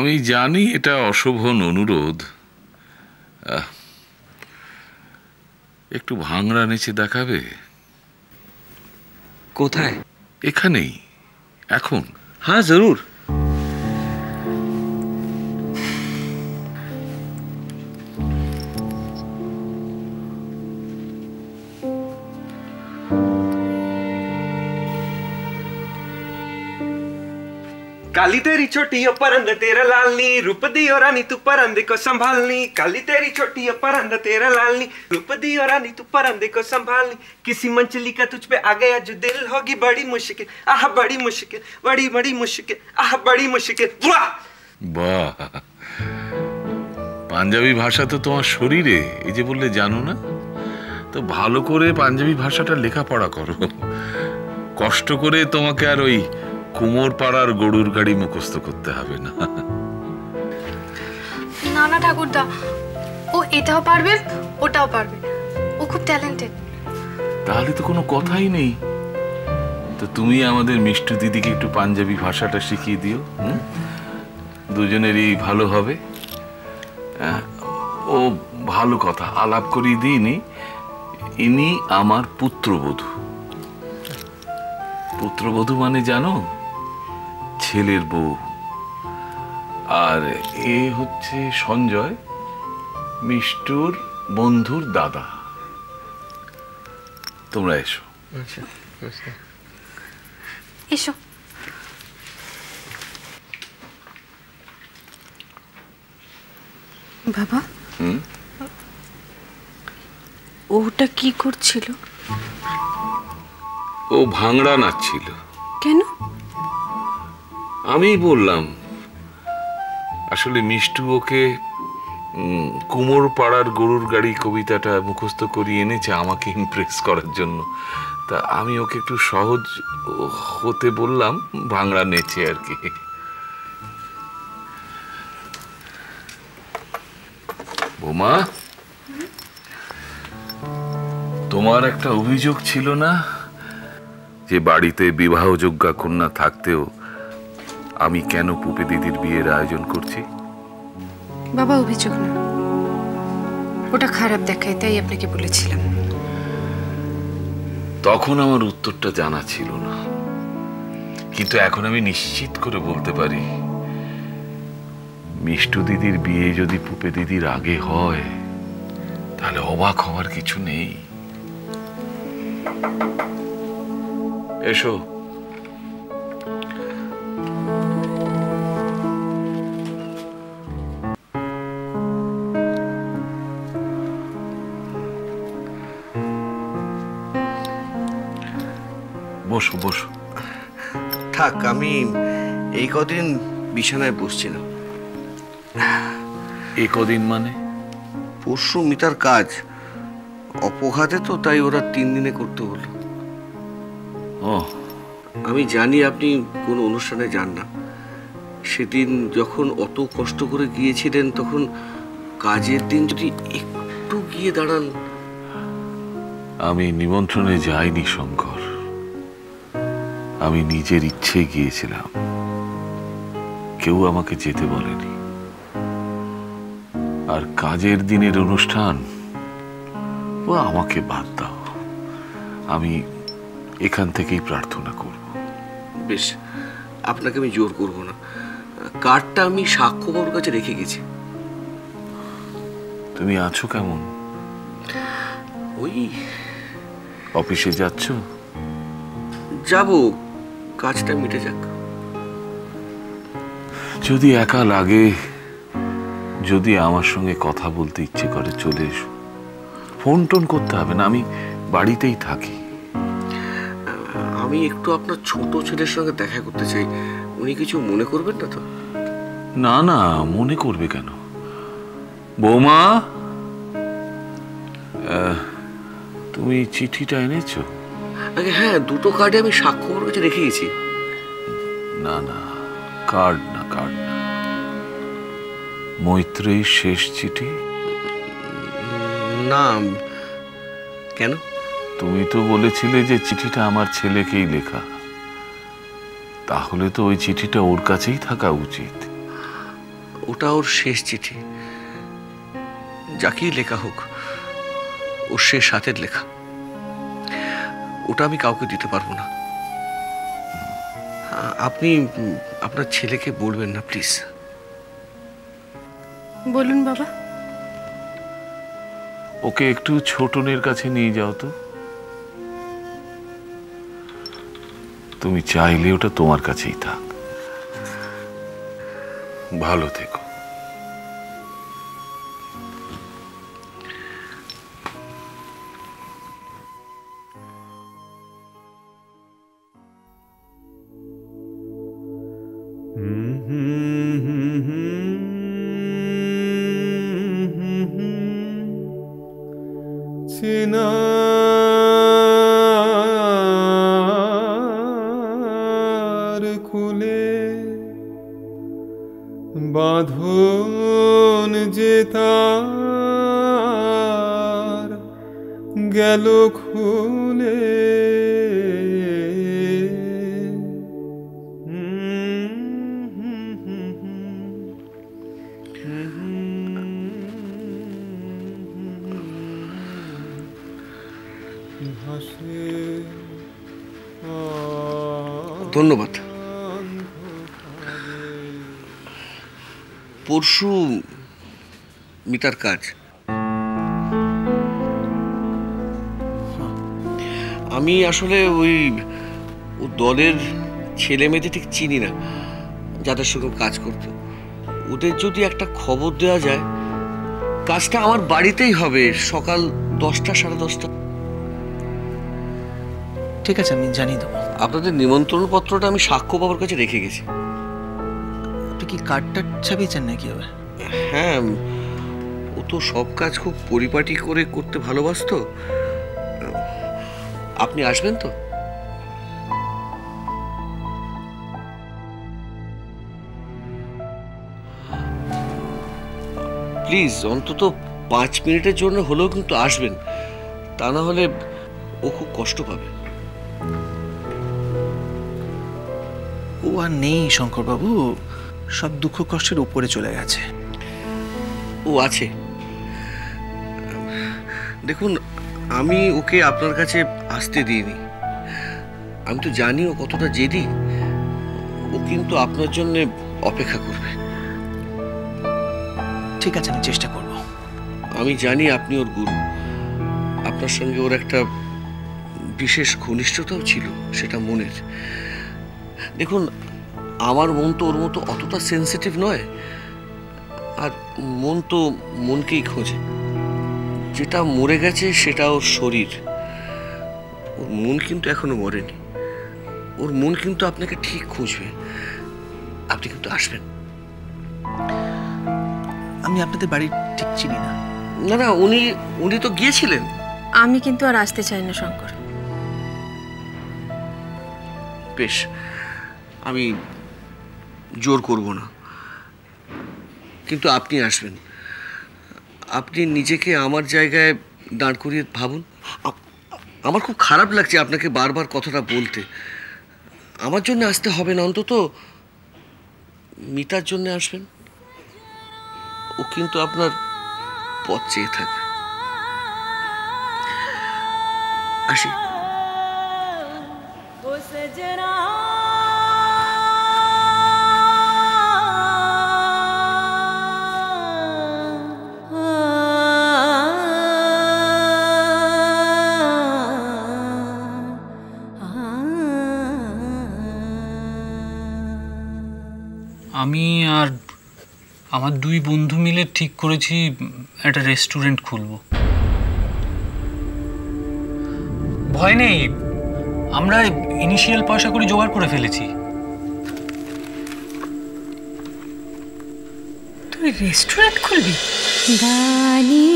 আমি জানি এটা অশোভন অনুরোধ, একটু ভাঙড়া নেচে দেখাবে? কোথায়? এখানেই, এখন। হ্যাঁ, জরুর। काली तेरी छोटी परंद तेरा लालनी, रूप दी और रानी तू परंद को संभालनी। काली तेरी छोटी परंद तेरा लालनी, रूप दी और रानी तू परंद को संभालनी। किसी मंचली का तुझ पे आ गया जो दिल, होगी बड़ी मुश्किल, आह बड़ी मुश्किल, बड़ी बड़ी मुश्किल, आह बड़ी मुश्किल। वाह বাহ, পাঞ্জাবি ভাষা তো তোমার শরীরে, এই যে বললে জানো না, তো ভালো করে পাঞ্জাবি ভাষাটা লেখাপড়া করো। কষ্ট করে তোমাকে আর ওই কুমোর পাড়ার গরুর গাড়ি মুখস্থ করতে হবে না। না না ঠাকুরদা, ও এটাও পারবে ওটাও পারবে, ও খুব ট্যালেন্টেড। তাহলে তো কোনো কথাই নেই। তো তুমি আমাদের মিষ্টু দিদিকে একটু পাঞ্জাবি ভাষাটা শিখিয়ে দিও, দুজনেরই ভালো হবে। ও ভালো কথা আলাপ করিয়ে দিইনি, ইনি আমার পুত্রবধূ। পুত্রবধূ মানে জানো, ছেলের বউ। আর এ হচ্ছে সঞ্জয়, মিষ্টুর বন্ধুর দাদা। তোমরা এসো। এসো। বাবা, ওটা কি করছিল? ও ভাঙড়া নাচছিল। কেন? আমি বললাম, আসলে মিষ্টু ওকে কুমোর পাড়ার গরুর গাড়ি কবিতাটা মুখস্থ করিয়ে এনেছে আমাকে ইমপ্রেস করার জন্য। তা আমি ওকে একটু সহজ হতে বললাম, ভাঙড়া নেচে আর কি। বোমা, তোমার একটা অভিযোগ ছিল না যে বাড়িতে বিবাহযোগ্য কন্যা থাকতেও আমি কেন পুপে দিদির বিয়ের আয়োজন করছি? বাবা, অভিযোগ না, ওটা খারাপ দেখায়, তাই আপনাকে বলেছিলাম। তখন আমার উত্তরটা জানা ছিল না, কিন্তু এখন আমি নিশ্চিত করে বলতে পারি, মিষ্টু দিদির বিয়ে যদি পুপে দিদির আগে হয় তাহলে অবাক হওয়ার কিছু নেই। এসো। বসো বসো। থাক, আমি এই কদিন বিছানায় বসছিলাম। এই কদিন মানে? পরশু মিতার কাজ অপঘাতে, তো তাই ওরা 3 দিনে করতে হলো। ও, আমি জানি আপনি কোনো অনুষ্ঠানে যান না। সেদিন যখন অত কষ্ট করে গিয়েছিলেন, তখন কাজের দিন যদি একটু গিয়ে দাঁড়ান। আমি নিমন্ত্রণে যাইনি শঙ্কর, আমি নিজের ইচ্ছে গিয়েছিলাম, কেউ আমাকে যেতে বলেনি। আর কাজের দিনের অনুষ্ঠান, ও আমাকে বাদ দাও, আমি এখান থেকেই প্রার্থনা করব। বেশ, আপনাকে আমি জোর করব না। কার্ডটা আমি সাক্ষ্যবাবুর কাছে রেখে গেছি। তুমি আছো কেমন? ওই অফিসে যাচ্ছ? যাব, কাজটা মিটে যাক। যদি একা লাগে, যদি আমার সঙ্গে কথা বলতে ইচ্ছে করে, চলে এসো। ফোন টোন করতে হবে না, আমি বাড়িতেই থাকি। আমি একটু আপনার ছোট ছেলের সঙ্গে দেখা করতে চাই, উনি কিছু মনে করবেন না তো? না না, মনে করবে কেন? বৌমা, তুমি চিঠিটা এনেছো? আগে হ্যাঁ, 2টো কার্ডে আমি সাক্ষ্যবাবুর কাছে রেখে গেছি। না না, কার্ড না, কার্ড না, মৈত্রেয়ীর শেষ চিঠি। না। কেন? তুমি তো বলেছিলে যে চিঠিটা আমার ছেলেকেই লেখা, তাহলে তো ওই চিঠিটা ওর কাছেই থাকা উচিত। ওটা ওর শেষ চিঠি। যাকেই লেখা হোক, ওর শেষ হাতের লেখা। ওটা আমি কাউকে দিতে পারবো না। আপনি আপনার ছেলেকে বলবেন না প্লিজ। বলুন বাবা। ওকে একটু ছোটনের কাছে নিয়ে যাও তো। তুমি চাইলে ওটা তোমার কাছেই থাক। ভালো থেকো। চেনার কুলে বাঁধন যে তার গেল খুলে, ধন্যবাদ। পরশু মিতার কাজ। আমি আসলে ওই দলের ছেলে মেয়েদের ঠিক চিনি না যাদের সঙ্গে কাজ করত। ওদের যদি একটা খবর দেওয়া যায়, কাজটা আমার বাড়িতেই হবে, সকাল 10টা 10:30। ঠিক আছে, আমি জানিয়ে দেবো। আপনাদের নিমন্ত্রণ পত্রটা আমি সাক্ষ্য বাবার কাছে রেখে গেছি। আপনি কি কার্ডটা ছাপিয়েছেন নাকি? হবে। হ্যাঁ, ও তো সব কাজ খুব পরিপাটি করে করতে ভালোবাসতো। আপনি আসবেন তো? প্লিজ অন্তত 5 মিনিটের জন্য হলেও কিন্তু আসবেন, তা না হলে ও খুব কষ্ট পাবে। ও আর নেই শঙ্করবাবু, সব দুঃখ কষ্টের উপরে চলে গেছে। ও আছে। দেখুন, আমি ওকে আপনার কাছে আসতে দিইনি। আমি তো জানি ও কতটা জেদি। ও কিন্তু আপনার জন্য অপেক্ষা করবে। ঠিক আছে, আমি চেষ্টা করব। আমি জানি আপনি ওর গুরু। আপনার সঙ্গে ওর একটা বিশেষ ঘনিষ্ঠতাও ছিল, সেটা মনের। দেখুন, আমার মন তো ওর মতো অতটা সেন্সিটিভ নয়, আর মন তো মনকেই খোঁজে। যেটা মরে গেছে সেটা ওর শরীর, ওর মন কিন্তু এখনো মরেনি। ওর মন কিন্তু আপনাকে ঠিক খুঁজবে। আপনি কিন্তু আসবেন। আমি আপনাদের বাড়ি ঠিক চিনি না। না না, উনি তো গিয়েছিলেন। আমি কিন্তু আর আসতে চাই না শঙ্কর। বেশ, আমি জোর করব না, কিন্তু আপনি আসবেন। আপনি নিজেকে আমার জায়গায় দাঁড় করিয়ে ভাবুন। আমার খুব খারাপ লাগছে আপনাকে বারবার কথাটা বলতে। আমার জন্য আসতে হবে না, অন্তত মিতার জন্য আসবেন। ও কিন্তু আপনার পথ চেয়ে থাকবে। আসি। আমি আর আমার 2 বন্ধু মিলে ঠিক করেছি একটা রেস্টুরেন্ট খুলব। ভয় নেই, আমরা ইনিশিয়াল পয়সা করে জোগাড় করে ফেলেছি। তুই রেস্টুরেন্ট খুলবি? গানি